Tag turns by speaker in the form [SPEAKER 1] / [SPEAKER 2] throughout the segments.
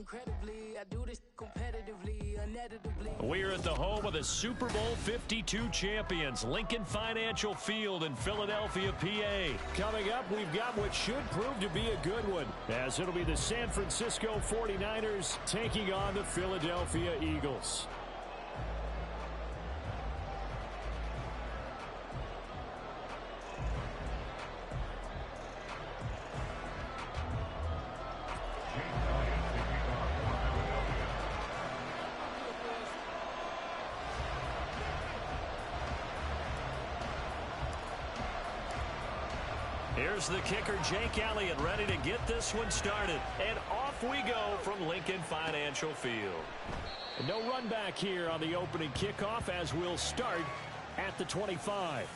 [SPEAKER 1] incredibly. I do this competitively, uneditably.
[SPEAKER 2] We're at the home of the Super Bowl 52 champions, Lincoln Financial Field in Philadelphia, PA. Coming up, we've got what should prove to be a good one, as it'll be the San Francisco 49ers taking on the Philadelphia Eagles. Here's the kicker, Jake Elliott, ready to get this one started. And off we go from Lincoln Financial Field. And no run back here on the opening kickoff, as we'll start at the 25.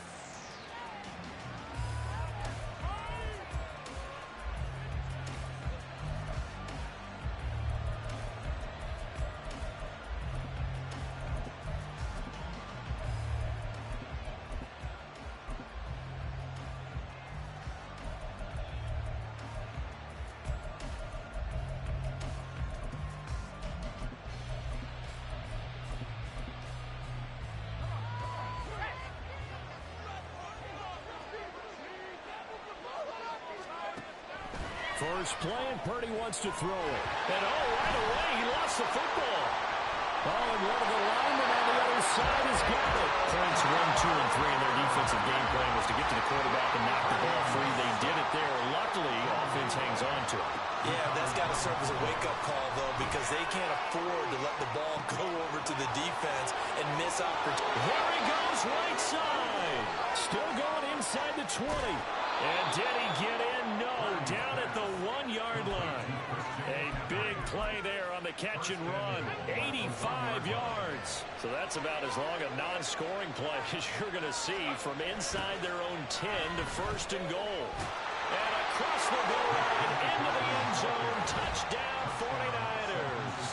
[SPEAKER 2] First play, and Purdy wants to throw it. And right away, he lost the football. And one of the linemen on the other side has got it. Points 1, 2, and 3 in their defensive game plan was to get to the quarterback and knock the ball free. They did it there. Luckily, offense hangs on to it.
[SPEAKER 3] Yeah, that's got to serve as a wake-up call, though, because they can't afford to let the ball go over to the defense and miss opportunity.
[SPEAKER 2] There he goes, right side. Still going inside the 20. And did he get in? No, down at the 1-yard line. A big play there on the catch and run. 85 yards. So that's about as long a non-scoring play as you're going to see from inside their own 10 to first and goal. And across the goal line into the end zone. Touchdown 49ers.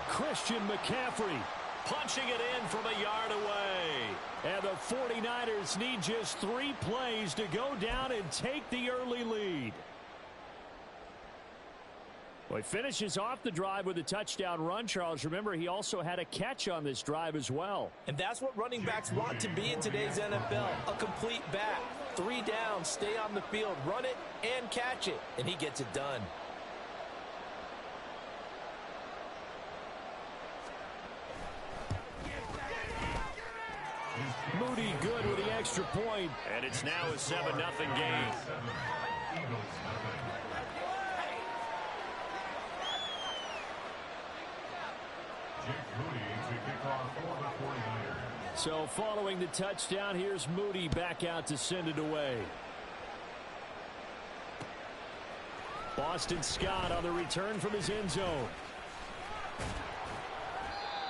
[SPEAKER 2] Christian McCaffrey punching it in from a yard away. And the 49ers need just 3 plays to go down and take the early lead. Well, he finishes off the drive with a touchdown run, Charles. Remember, he also had a catch on this drive as well.
[SPEAKER 3] And that's what running backs want to be in today's NFL. A complete back. 3 down, stay on the field, run it, and catch it. And he gets it done.
[SPEAKER 2] Moody good with the extra point. And it's now a 7-0 game. So following the touchdown, here's Moody back out to send it away. Boston Scott on the return from his end zone.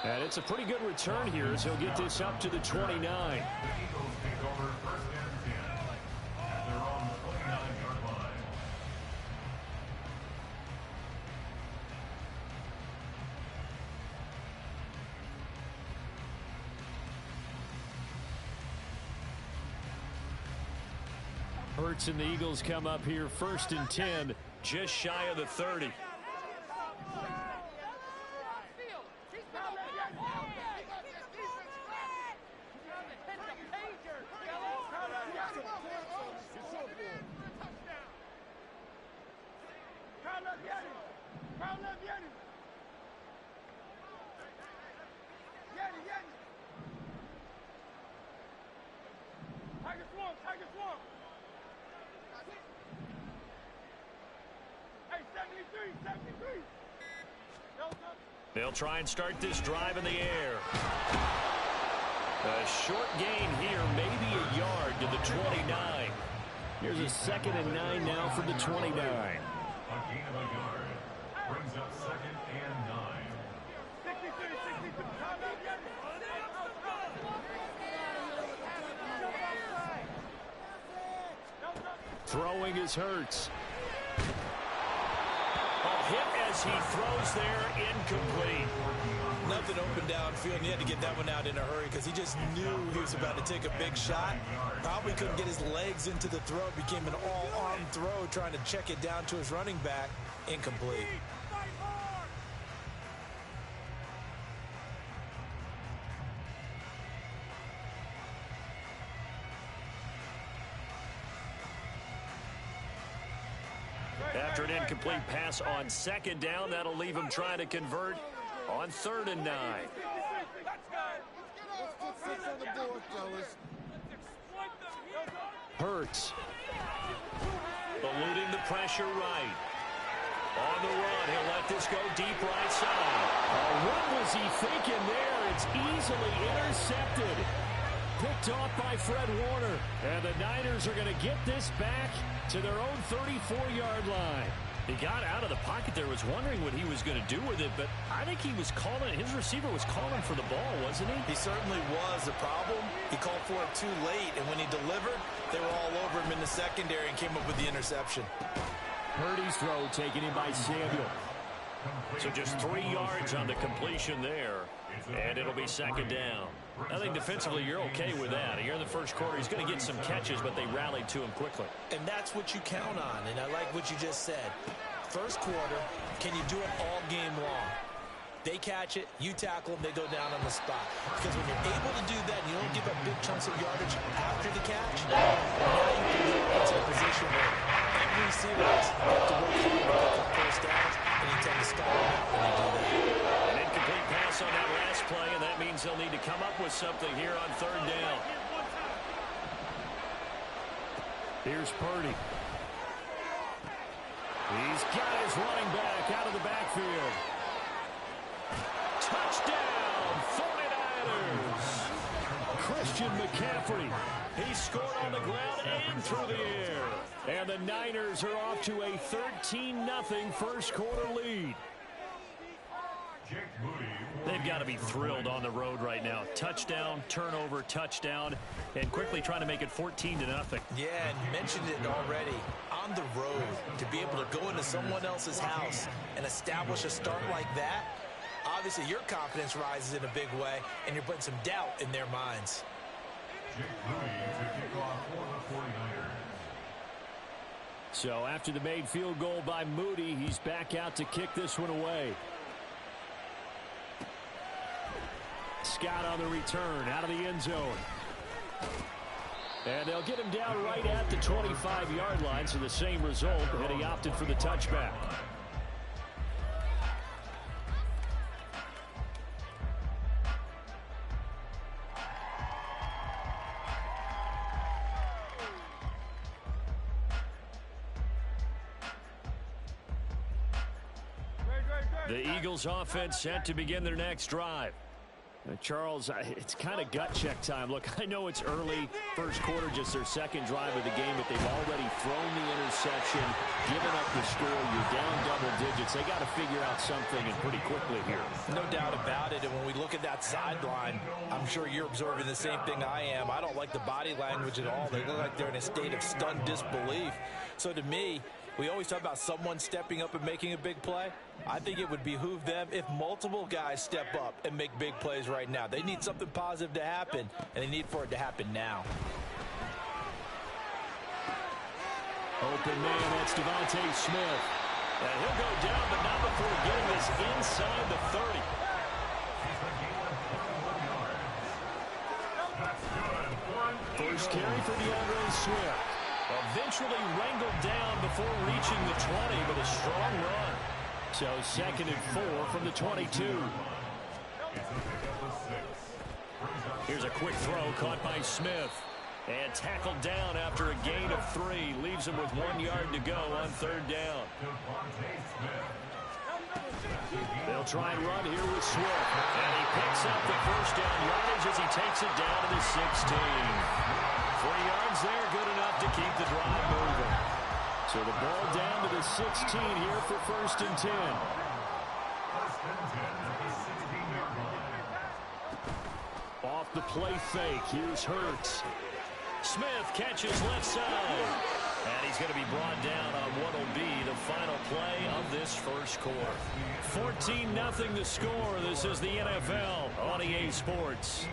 [SPEAKER 2] And it's a pretty good return here as he'll get this up to the 29. Hurts and the Eagles come up here 1st and 10, just shy of the 30. They'll try and start this drive in the air. A short gain here, maybe a yard to the 29. Here's a 2nd and 9 now from the 29.
[SPEAKER 4] A gain of a yard brings up 2nd and 9.
[SPEAKER 2] Throwing is Hurts. A hit as he throws there, incomplete.
[SPEAKER 3] Nothing open downfield, and he had to get that one out in a hurry because he just knew he was about to take a big shot. Probably couldn't get his legs into the throw. Became an all-arm throw, trying to check it down to his running back. Incomplete.
[SPEAKER 2] After an incomplete pass on second down, that'll leave him trying to convert on 3rd and 9. Hurts. Eluding the pressure right. On the run, he'll let this go deep right side.
[SPEAKER 5] What was he thinking there? It's easily intercepted. Picked off by Fred Warner. And the Niners are going to get this back to their own 34-yard line.
[SPEAKER 2] He got out of the pocket there, was wondering what he was going to do with it, but I think he was calling, his receiver was calling for the ball, wasn't he?
[SPEAKER 3] He certainly was. The problem, he called for it too late, and when he delivered, they were all over him in the secondary and came up with the interception.
[SPEAKER 5] Purdy's throw taken in by Samuel.
[SPEAKER 2] So just 3 yards on the completion there, and it'll be 2nd down. I think defensively you're okay with that. Here in the first quarter, he's going to get some catches, but they rallied to him quickly.
[SPEAKER 3] And that's what you count on, and I like what you just said. First quarter, can you do it all game long? They catch it, you tackle them, they go down on the spot. Because when you're able to do that, and you don't give up big chunks of yardage after the catch, now you can get into a position where every series you have to work hard to get the first downs, and you tend to stall out when you do that.
[SPEAKER 2] An incomplete pass on that last play, and that means they'll need to come up with something here on 3rd down.
[SPEAKER 5] Here's Purdy. He's got his running back out of the backfield. Touchdown, 49ers. Christian McCaffrey.
[SPEAKER 2] He scored on the ground and through the air.
[SPEAKER 5] And the Niners are off to a 13-0 first quarter lead.
[SPEAKER 2] They've got to be thrilled on the road right now. Touchdown, turnover, touchdown, and quickly trying to make it 14-0.
[SPEAKER 3] Yeah, and you mentioned it already. On the road, to be able to go into someone else's house and establish a start like that, obviously your confidence rises in a big way, and you're putting some doubt in their minds.
[SPEAKER 5] So after the made field goal by Moody, he's back out to kick this one away. Scott on the return out of the end zone. And they'll get him down right at the 25-yard line, so the same result, and he opted for the touchback.
[SPEAKER 2] The Eagles offense set to begin their next drive.
[SPEAKER 5] Charles, it's kind of gut check time. Look, I know it's early, first quarter, just their second drive of the game, but they've already thrown the interception, given up the score. You're down double digits. They got to figure out something, and pretty quickly here.
[SPEAKER 3] No doubt about it, and when we look at that sideline, I'm sure you're observing the same thing I am. I don't like the body language at all. They look like they're in a state of stunned disbelief. So to me, we always talk about someone stepping up and making a big play. I think it would behoove them if multiple guys step up and make big plays right now. They need something positive to happen, and they need for it to happen now.
[SPEAKER 5] Open man, that's Devontae Smith.
[SPEAKER 2] And he'll go down, but not before getting this inside the 30.
[SPEAKER 5] First carry for DeAndre Swift.
[SPEAKER 2] Eventually wrangled down before reaching the 20, but a strong run.
[SPEAKER 5] So 2nd and 4 from the 22.
[SPEAKER 2] Here's a quick throw caught by Smith. And tackled down after a gain of 3. Leaves him with 1 yard to go on 3rd down.
[SPEAKER 5] They'll try and run here with Swift.
[SPEAKER 2] And he picks up the first down yardage as he takes it down to the 16. 3 yards there, good enough to keep the drive moving.
[SPEAKER 5] So the ball down to the 16 here for 1st and 10. Off the play fake, here's Hurts.
[SPEAKER 2] Smith catches left side. And he's going to be brought down on what will be the final play of this first quarter. 14-0 the score. This is the NFL on EA Sports.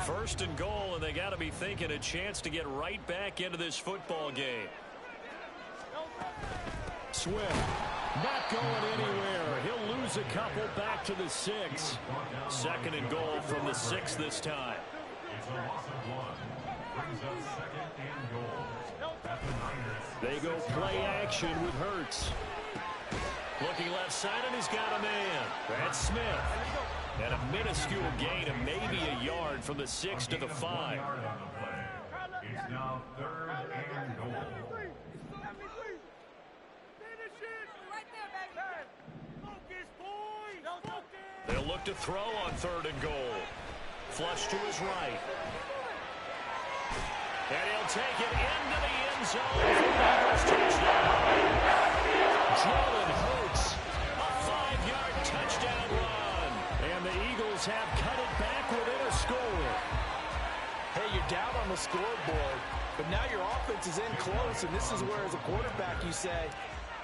[SPEAKER 2] First and goal, and they got to be thinking a chance to get right back into this football game.
[SPEAKER 5] Swift not going anywhere. He'll lose lose a couple back to the 6. Second and goal from the 6 this time.
[SPEAKER 4] It's a loss of 1. Brings up second and goal. At the Niners.
[SPEAKER 5] They go play action with Hurts.
[SPEAKER 2] Looking left side, and he's got a man. That's Smith. And a minuscule gain of maybe a yard from the 6 to the 5.
[SPEAKER 4] It's now third and goal.
[SPEAKER 2] They'll look to throw on third and goal. Flush to his right. And he'll take it into the end zone for the Eagles touchdown. Jalen Hurts, a 5-yard touchdown run.
[SPEAKER 5] And the Eagles have cut it back within a score.
[SPEAKER 3] Hey, you're down on the scoreboard, but now your offense is in close, and this is where, as a quarterback, you say,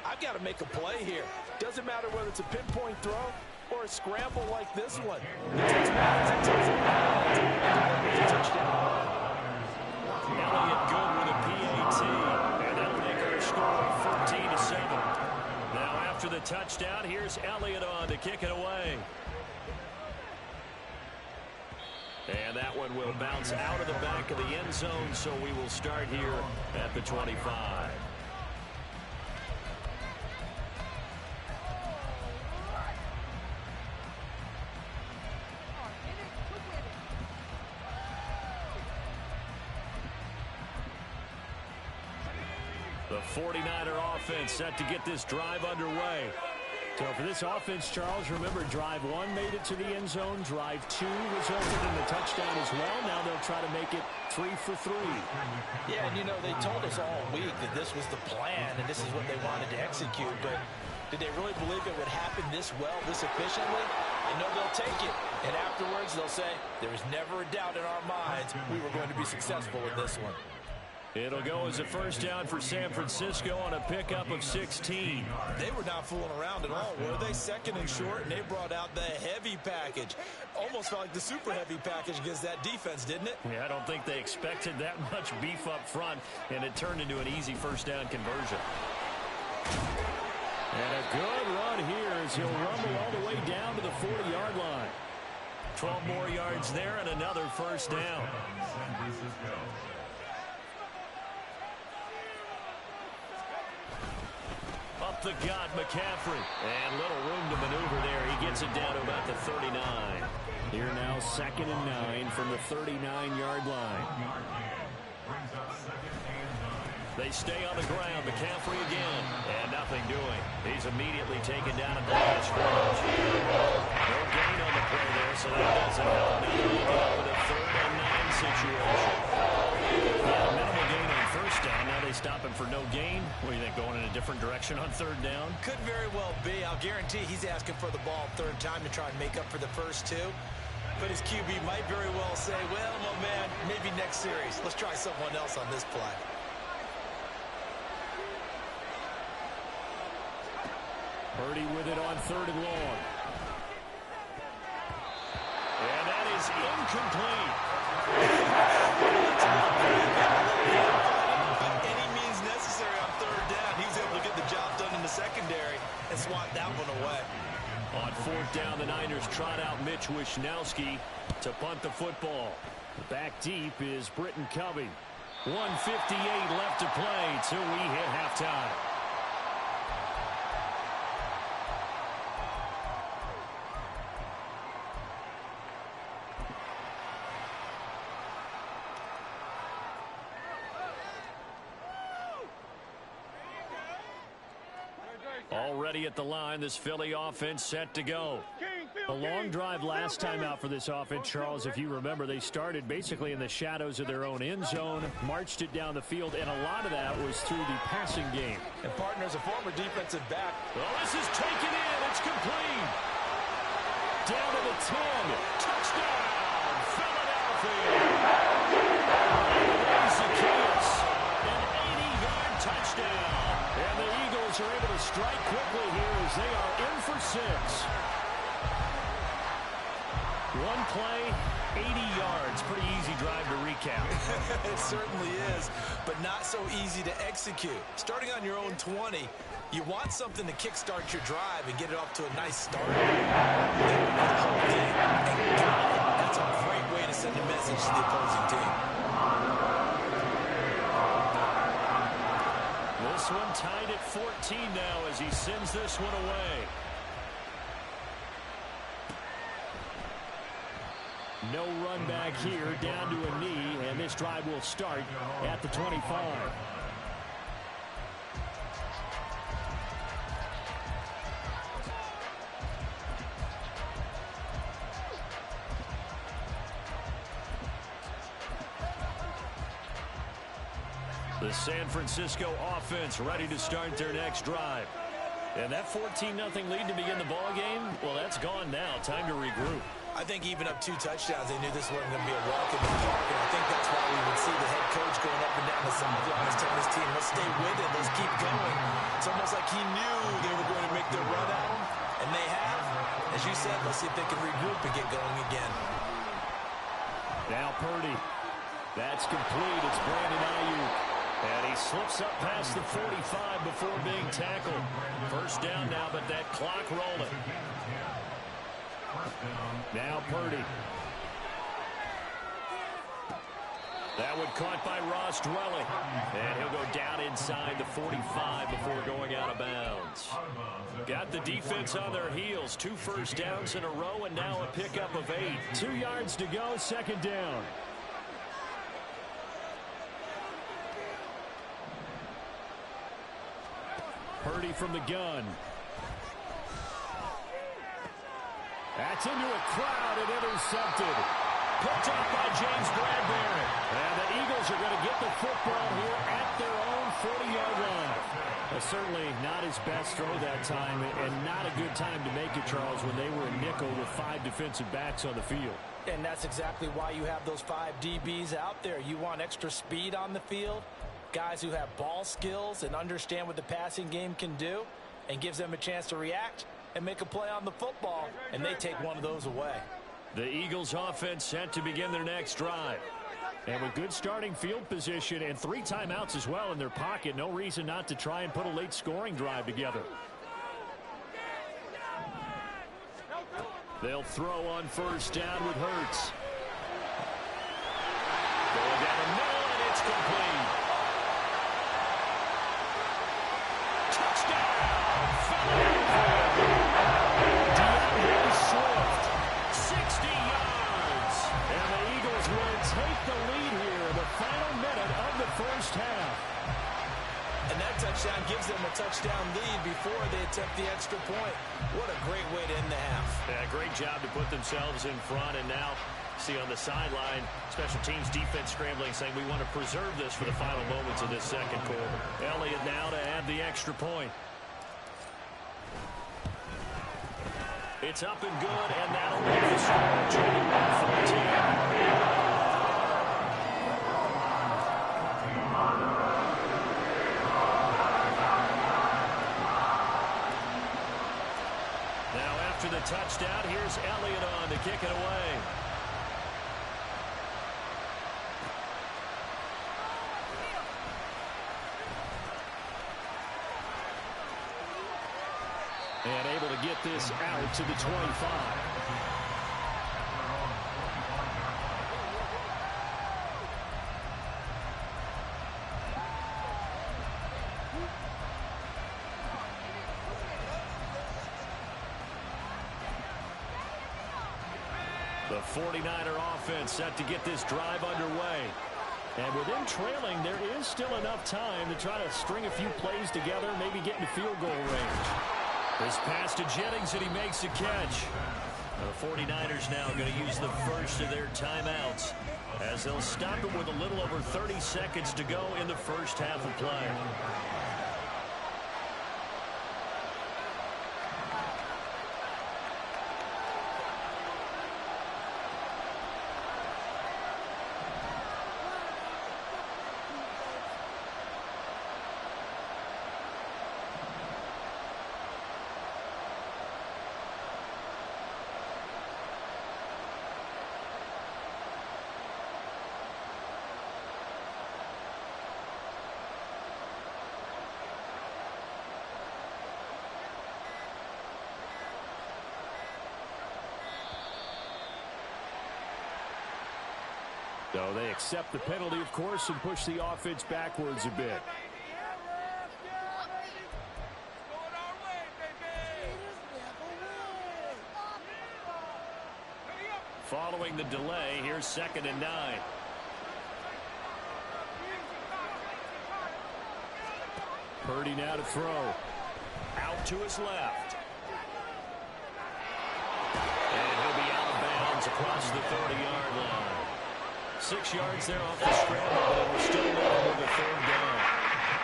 [SPEAKER 3] I've got to make a play here. Doesn't matter whether it's a pinpoint throw or a scramble like this one. It takes balance, it takes a touchdown.
[SPEAKER 2] Elliott good with a PAT, and that'll make our score 14-7. Now after the touchdown, here's Elliott on to kick it away. And that one will bounce out of the back of the end zone, so we will start here at the 25. The 49er offense set to get this drive underway.
[SPEAKER 5] So for this offense, Charles, remember, drive 1 made it to the end zone. Drive 2 resulted in the touchdown as well. Now they'll try to make it 3 for 3.
[SPEAKER 3] Yeah, and you know, they told us all week that this was the plan and this is what they wanted to execute, but did they really believe it would happen this well, this efficiently? I know they'll take it, and afterwards they'll say, there was never a doubt in our minds we were going to be successful with this one.
[SPEAKER 2] It'll go as a first down for San Francisco on a pickup of 16.
[SPEAKER 3] They were not fooling around at all, were they? Second and short, and they brought out the heavy package. Almost felt like the super heavy package against that defense, didn't it?
[SPEAKER 2] Yeah, I don't think they expected that much beef up front, and it turned into an easy first down conversion.
[SPEAKER 5] And a good run here as he'll rumble all the way down to the 40-yard line.
[SPEAKER 2] 12 more yards there and another first down.
[SPEAKER 4] San Francisco.
[SPEAKER 2] Up the gut, McCaffrey. And little room to maneuver there. He gets it down to about the 39.
[SPEAKER 5] Here now, 2nd and 9 from the 39-yard line.
[SPEAKER 4] Brings up second and 9.
[SPEAKER 2] They stay on the ground. McCaffrey again. And nothing doing. He's immediately taken down at the line of scrimmage. No gain on the play there, so that doesn't help. Now they're looking up with a 3rd and 9 situation. Yeah, minimal gain on first down. Now they stop him for no gain. What do you think, going in a different direction on 3rd down?
[SPEAKER 3] Could very well be. I'll guarantee he's asking for the ball 3rd time to try and make up for the first 2. But his QB might very well say, well, no, man, maybe next series. Let's try someone else on this play.
[SPEAKER 5] Purdy with it on 3rd and long.
[SPEAKER 2] And that is incomplete.
[SPEAKER 3] Any means necessary on 3rd down. He was able to get the job done in the secondary and swat that one away.
[SPEAKER 2] On 4th down, the Niners trot out Mitch Wishnowsky to punt the football.
[SPEAKER 5] Back deep is Britton Covey.
[SPEAKER 2] 1:58 left to play till we hit halftime. Already at the line, this Philly offense set to go.
[SPEAKER 5] A long drive last time out for this offense, Charles. If you remember, they started basically in the shadows of their own end zone, marched it down the field, and a lot of that was through the passing game.
[SPEAKER 3] And partners, a former defensive back.
[SPEAKER 2] Well, this is taken in. It's complete. Down to the 10. Touchdown, Philadelphia. Zacchaeus, an 80-yard touchdown. And the Eagles are able to strike quickly here as they are in for 6. One play, 80 yards. Pretty easy drive to recap.
[SPEAKER 3] It certainly is, but not so easy to execute. Starting on your own 20, you want something to kickstart your drive and get it off to a nice start. That's a great way to send a message to the opposing team.
[SPEAKER 2] This one tied at 14 now as he sends this one away. No run back here, down to a knee, and this drive will start at the 25. The San Francisco offense ready to start their next drive. And that 14-0 lead to begin the ball game, well, that's gone now. Time to regroup.
[SPEAKER 3] I think even up 2 touchdowns, they knew this wasn't going to be a walk in the park, and I think that's why we would see the head coach going up and down the sidelines telling his team, let's stay with it, let's keep going. It's almost like he knew they were going to make their run at him, and they have. As you said, let's see if they can regroup and get going again.
[SPEAKER 2] Now Purdy. That's complete. It's Brandon Ayuk. And he slips up past the 45 before being tackled. First down now, but that clock rolling. Now Purdy. That one caught by Ross Dwelling. And he'll go down inside the 45 before going out of bounds. Got the defense on their heels. 2 first downs in a row, and now a pickup of 8. 2 yards to go, second down. Purdy from the gun. That's into a crowd and intercepted. Picked off by James Bradbury. And the Eagles are going to get the football here at their own 40-yard line. Certainly not his best throw that time, and not a good time to make it, Charles, when they were in nickel with 5 defensive backs on the field.
[SPEAKER 3] And that's exactly why you have those 5 DBs out there. You want extra speed on the field, guys who have ball skills and understand what the passing game can do, and gives them a chance to react and make a play on the football, and they take one of those away.
[SPEAKER 2] The Eagles offense set to begin their next drive. And with good starting field position and 3 timeouts as well in their pocket, no reason not to try and put a late scoring drive together. They'll throw on first down with Hurts. Going down the middle, and it's complete. Touchdown! DeAndre Swift, 60 yards. And the Eagles will take the lead here in the final minute of the first half.
[SPEAKER 3] And that touchdown gives them a touchdown lead before they attempt the extra point. What a great way to end the half.
[SPEAKER 2] Yeah, great job to put themselves in front. And now, see on the sideline, special teams defense scrambling, saying we want to preserve this for the final moments of this second quarter. Elliott now to add the extra point. It's up and good, and that'll make the score 21-14. The touchdown. Here's Elliott on to kick it away. And able to get this out to the 25. The 49er offense set to get this drive underway. And with them trailing, there is still enough time to try to string a few plays together, maybe get into field goal range. This pass to Jennings, and he makes the catch. The 49ers now going to use the first of their timeouts, as they'll stop it with a little over 30 seconds to go in the first half of play.
[SPEAKER 5] So they accept the penalty, of course, and push the offense backwards a bit. Following the delay, here's 2nd and 9. Purdy now to throw. Out to his left. And he'll be out of bounds across the 30-yard line. 6 yards there off the scramble, but it was still there with a 3rd down.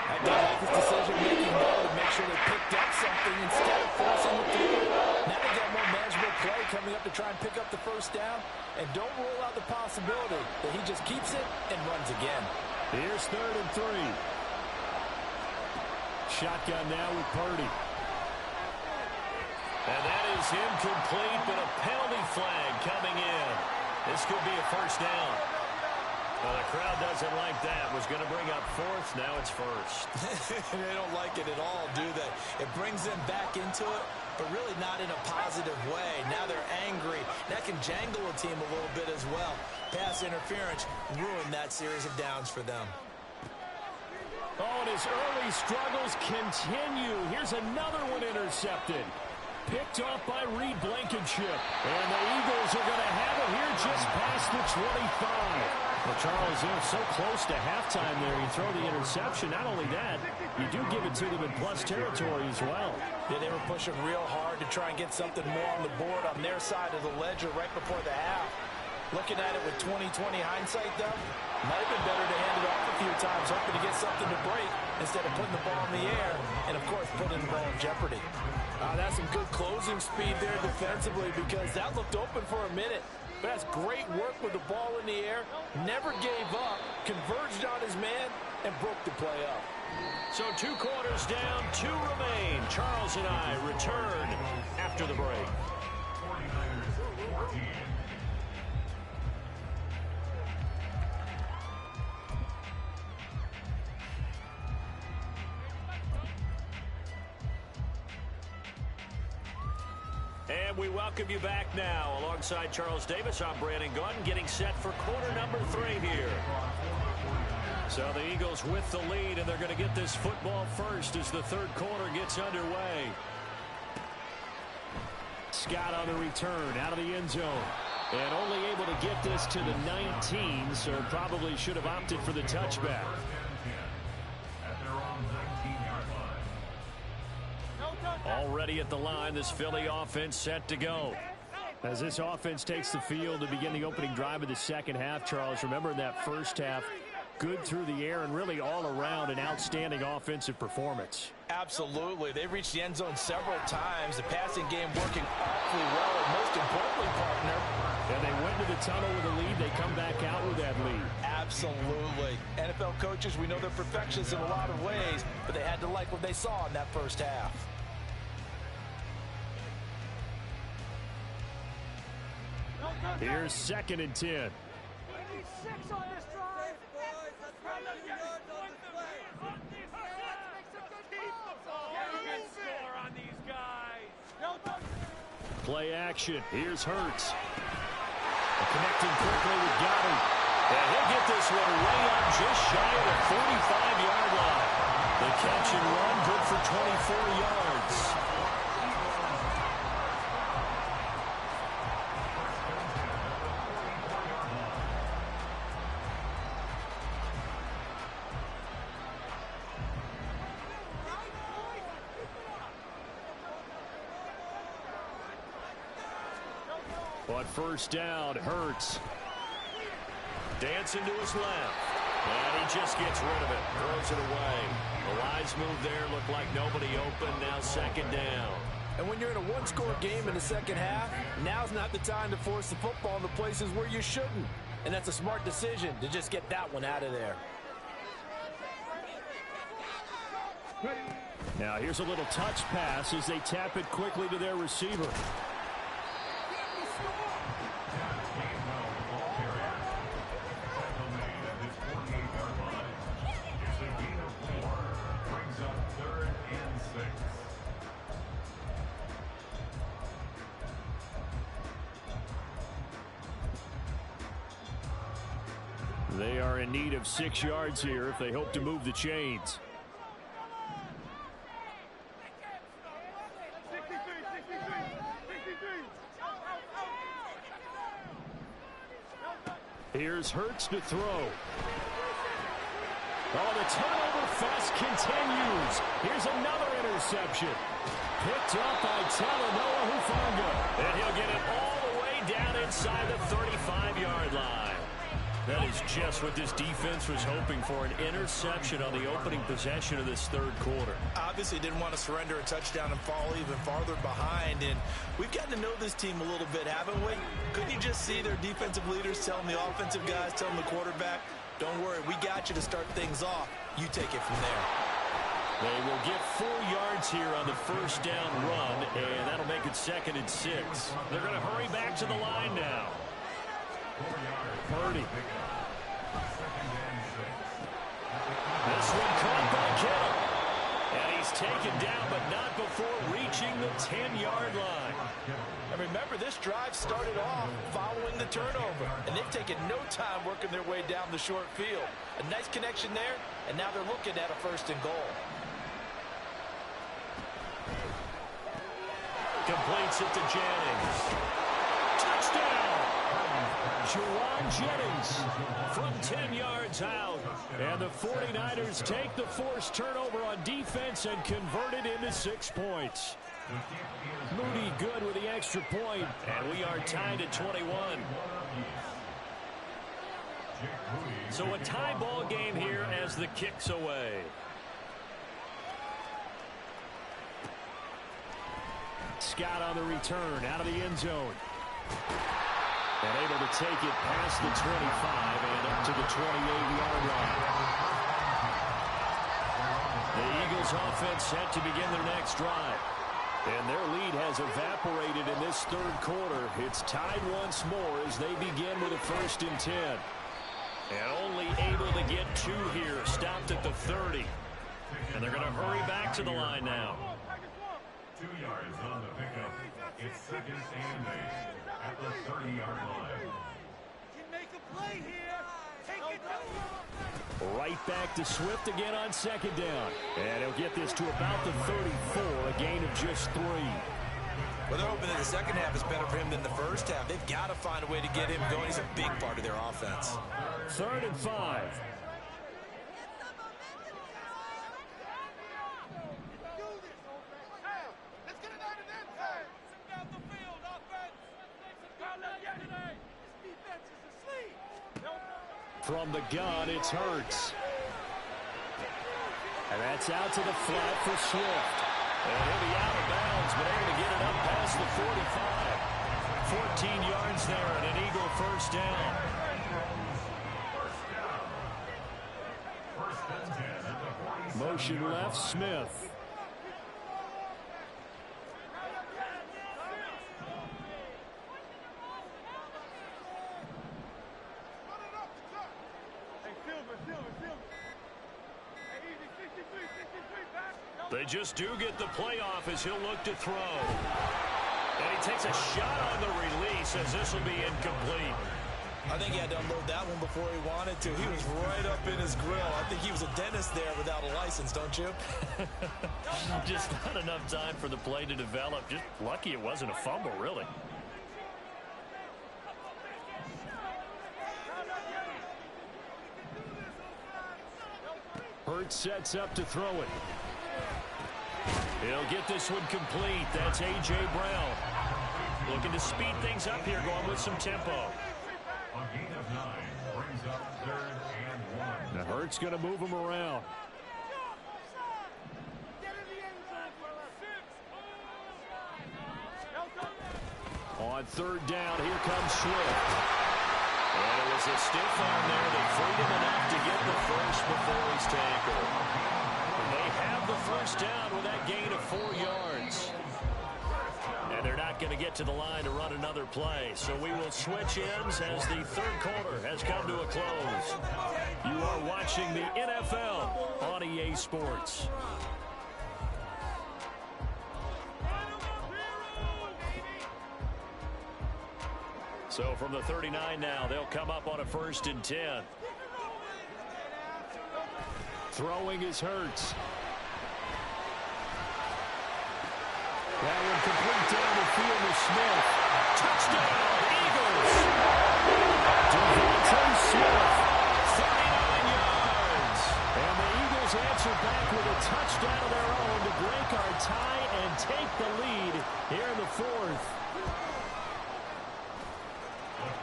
[SPEAKER 3] That guy like his decision-making there to make sure they picked up something instead of forcing the throw. Now they got more manageable play coming up to try and pick up the 1st down. And don't rule out the possibility that he just keeps it and runs again.
[SPEAKER 5] Here's 3rd and 3. Shotgun now with Purdy. And that is incomplete, but a penalty flag coming in. This could be a 1st down. Well, the crowd doesn't like that. Was going to bring up 4th. Now it's 1st.
[SPEAKER 3] They don't like it at all, do they? It brings them back into it, but really not in a positive way. Now they're angry. That can jangle a team a little bit as well. Pass interference ruined that series of downs for them.
[SPEAKER 5] Oh, and his early struggles continue. Here's another one intercepted. Picked off by Reed Blankenship. And the Eagles are going to have it here just past the 25. Well, Charles, they're so close to halftime there. You throw the interception. Not only that, you do give it to them in plus territory as well.
[SPEAKER 3] Yeah, they were pushing real hard to try and get something more on the board on their side of the ledger right before the half. Looking at it with 20/20 hindsight, though, might have been better to hand it off a few times, hoping to get something to break instead of putting the ball in the air and, of course, putting the ball in jeopardy. That's some good closing speed there defensively because that looked open for a minute. But that's great work with the ball in the air, never gave up, converged on his man, and broke the play up.
[SPEAKER 2] So 2 quarters down, 2 remain. Charles and I return after the break.
[SPEAKER 4] 49ers 14.
[SPEAKER 2] And we welcome you back now. Alongside Charles Davis, I'm Brandon Gunn, getting set for quarter number 3 here. So the Eagles with the lead, and they're going to get this football first as the 3rd quarter gets underway.
[SPEAKER 5] Scott on the return, out of the end zone. And only able to get this to the 19, so probably should have opted for the touchback.
[SPEAKER 4] At their own 19-yard line.
[SPEAKER 5] Already at the line, this Philly offense set to go. As this offense takes the field to begin the opening drive of the 2nd half, Charles, remember in that 1st half, good through the air and really all around an outstanding offensive performance.
[SPEAKER 3] Absolutely. They reached the end zone several times. The passing game working awfully well, and most importantly, partner.
[SPEAKER 5] And they went to the tunnel with a lead. They come back out with that lead.
[SPEAKER 3] Absolutely. NFL coaches, we know they're perfectionists in a lot of ways, but they had to like what they saw in that 1st half.
[SPEAKER 5] Here's 2nd and 10. Play action. Here's Hurts. Connecting quickly with Goddard.
[SPEAKER 2] And he'll get this one way up just shy of the 45-yard line. The catch and run good for 24 yards.
[SPEAKER 5] On 1st down, Hurts.
[SPEAKER 2] Dancing to his left. And he just gets rid of it. Throws it away. The lines move there. Looked like nobody open. Now 2nd down.
[SPEAKER 3] And when you're in a 1-score game in the 2nd half, now's not the time to force the football in the places where you shouldn't. And that's a smart decision to just get that one out of there.
[SPEAKER 5] Now here's a little touch pass as they tap it quickly to their receiver. They are in need of 6 yards here if they hope to move the chains. Here's Hurts to throw. Oh, the turnover fest continues. Here's another interception. Picked up by Talanoa Hufanga. And he'll get it all the way down inside the 35-yard line. That is just what this defense was hoping for, an interception on the opening possession of this third quarter.
[SPEAKER 3] Obviously didn't want to surrender a touchdown and fall even farther behind. And we've gotten to know this team a little bit, haven't we? Couldn't you just see their defensive leaders telling the offensive guys, telling the quarterback, don't worry, we got you to start things off. You take it from there.
[SPEAKER 5] They will get 4 yards here on the first down run, and that'll make it 2nd and 6. They're going to hurry back to the line now. Purdy. This one caught by Kittle. And he's taken down, but not before reaching the 10-yard line.
[SPEAKER 3] And remember, this drive started off following the turnover. And they've taken no time working their way down the short field. A nice connection there, and now they're looking at a 1st and goal.
[SPEAKER 5] Completes it to Jennings. Touchdown! Juwan Jennings from 10 yards out. And the 49ers take the forced turnover on defense and convert it into 6 points. Moody good with the extra point, and we are tied at 21. So a tie ball game here as the kick's away. Scott on the return out of the end zone. And able to take it past the 25 and up to the 28-yard line. The Eagles offense set to begin their next drive. And their lead has evaporated in this third quarter. It's tied once more as they begin with a 1st and 10. And only able to get 2 here, stopped at the 30. And they're going to hurry back to the line now.
[SPEAKER 4] 2 yards on the pickup. It's 2nd and 8 at the 30-yard line.
[SPEAKER 1] Can make a play here. Take it.
[SPEAKER 5] Right back to Swift again on 2nd down. And he'll get this to about the 34, a gain of just 3.
[SPEAKER 3] Well, they're hoping that the second half is better for him than the first half. They've got to find a way to get him going. He's a big part of their offense.
[SPEAKER 5] 3rd and 5. From the gun, it's Hurts. And that's out to the flat for Swift. And he'll be out of bounds, but able to get it up past the 45. 14 yards there and an Eagle 1st down. Motion left, Smith. They just do get the playoff as he'll look to throw. And he takes a shot on the release as this will be incomplete.
[SPEAKER 3] I think he had to unload that one before he wanted to. He was right up in his grill. I think he was a dentist there without a license, don't you?
[SPEAKER 5] Just not enough time for the play to develop. Just lucky it wasn't a fumble, really. Hurts sets up to throw it. He'll get this one complete. That's A.J. Brown. Looking to speed things up here, going with some tempo.
[SPEAKER 4] A gain of 9 brings up 3rd and 1.
[SPEAKER 5] Now Hurts going to move him around. On 3rd down, here comes Swift. And it was a stiff arm there that freed him enough to get the first before he's tackled. They have the 1st down with that gain of 4 yards. And they're not going to get to the line to run another play. So we will switch ends as the third quarter has come to a close. You are watching the NFL on EA Sports. So from the 39 now, they'll come up on a 1st and 10. Throwing is Hurts. That one complete down the field to Smith. Touchdown, Eagles! Devontae Smith, 39 yards. And the Eagles answer back with a touchdown of their own to break our tie and take the lead here in the fourth.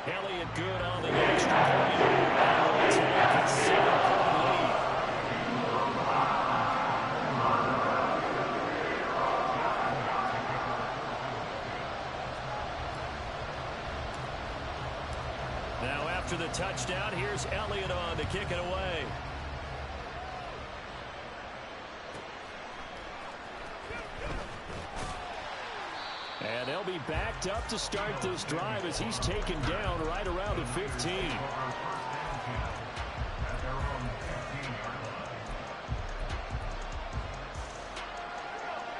[SPEAKER 5] Elliott good on the extra point. And we'll take a 7-point lead. Now after the touchdown, here's Elliott on to kick it away. And they'll be backed up to start this drive as he's taken down right around the 15.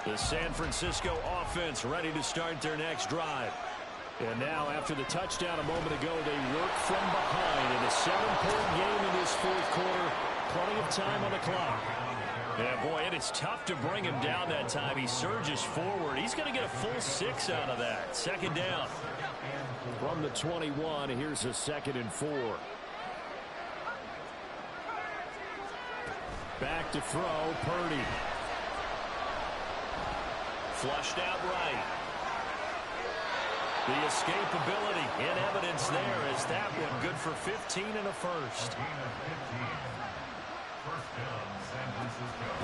[SPEAKER 5] The San Francisco offense ready to start their next drive. And now, after the touchdown a moment ago, they work from behind in a 7-point game in this fourth quarter. Plenty of time on the clock. Yeah, boy, it is tough to bring him down that time. He surges forward. He's going to get a full 6 out of that. Second down. From the 21, here's a 2nd and 4. Back to throw, Purdy. Flushed out right. The escapability in evidence there is that one good for 15 and a first.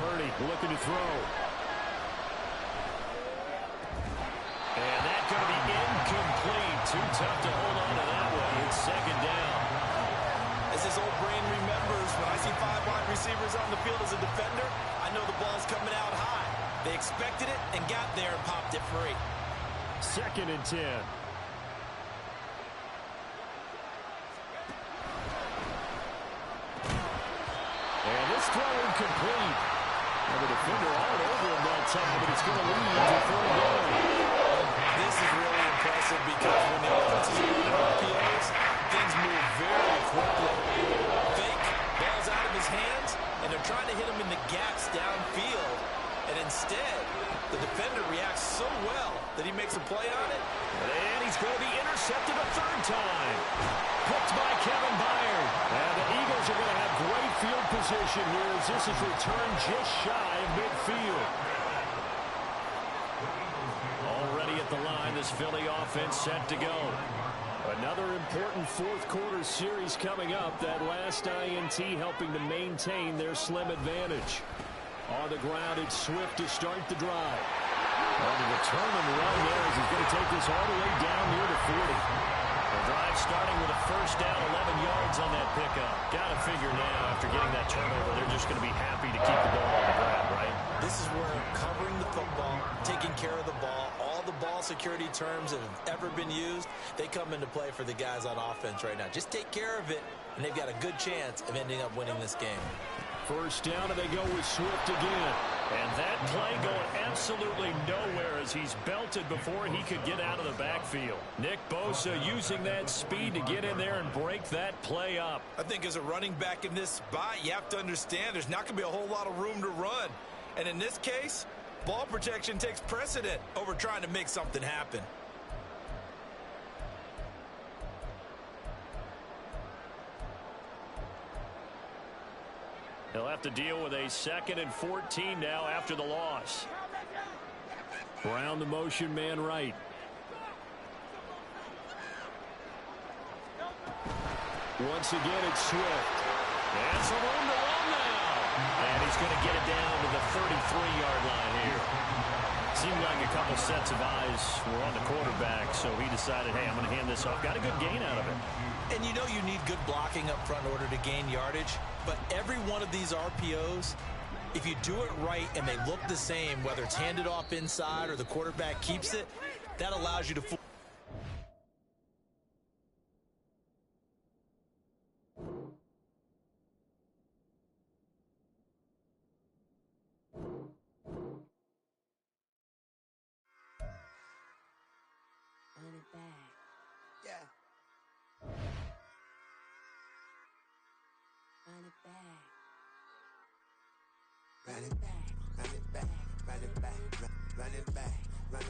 [SPEAKER 5] Purdy looking to throw. And that's going to be incomplete. Too tough to hold on to that one. It's second down.
[SPEAKER 3] As his old brain remembers, when I see 5 wide receivers on the field as a defender, I know the ball's coming out high. They expected it and got there and popped it free.
[SPEAKER 5] 2nd and 10. And this throw incomplete. And the defender all over him that time, but it's going to lead to 3rd down.
[SPEAKER 3] This is really impressive because when the offense is running RPOs, things move very quickly. Fake, ball's out of his hands, and they're trying to hit him in the gaps downfield. And instead, the defender reacts so well that he makes a play on it.
[SPEAKER 5] And he's going to be intercepted a 3rd time. Picked by Kevin Byard. And the Eagles are going to have great field position here as this is returned just shy of midfield. Already at the line, this Philly offense set to go. Another important fourth quarter series coming up. That last INT helping to maintain their slim advantage. On the ground, it's Swift to start the drive. On the return on the run there as he's going to take this all the way down near the 40. The drive starting with a first down, 11 yards on that pickup. Got to figure now, after getting that turnover, they're just going to be happy to keep the ball on the ground, right?
[SPEAKER 3] This is where covering the football, taking care of the ball, all the ball security terms that have ever been used, they come into play for the guys on offense right now. Just take care of it, and they've got a good chance of ending up winning this game.
[SPEAKER 5] First down, and they go with Swift again. And that play going absolutely nowhere as he's belted before he could get out of the backfield. Nick Bosa using that speed to get in there and break that play up.
[SPEAKER 3] I think as a running back in this spot, you have to understand there's not going to be a whole lot of room to run. And in this case, ball protection takes precedent over trying to make something happen.
[SPEAKER 5] He'll have to deal with a 2nd and 14 now after the loss. Brown the motion man right. Once again it's Swift. And some room to run now. And he's going to get it down to the 33-yard line here. Seemed like a couple sets of eyes were on the quarterback, so he decided, hey, I'm going to hand this off. Got a good gain out of it.
[SPEAKER 3] And you know you need good blocking up front in order to gain yardage. But every one of these RPOs, if you do it right and they look the same, whether it's handed off inside or the quarterback keeps it, that allows you to...
[SPEAKER 1] Run it back. Yeah. Run it back.
[SPEAKER 6] run it back, run it back, run it back, run it back.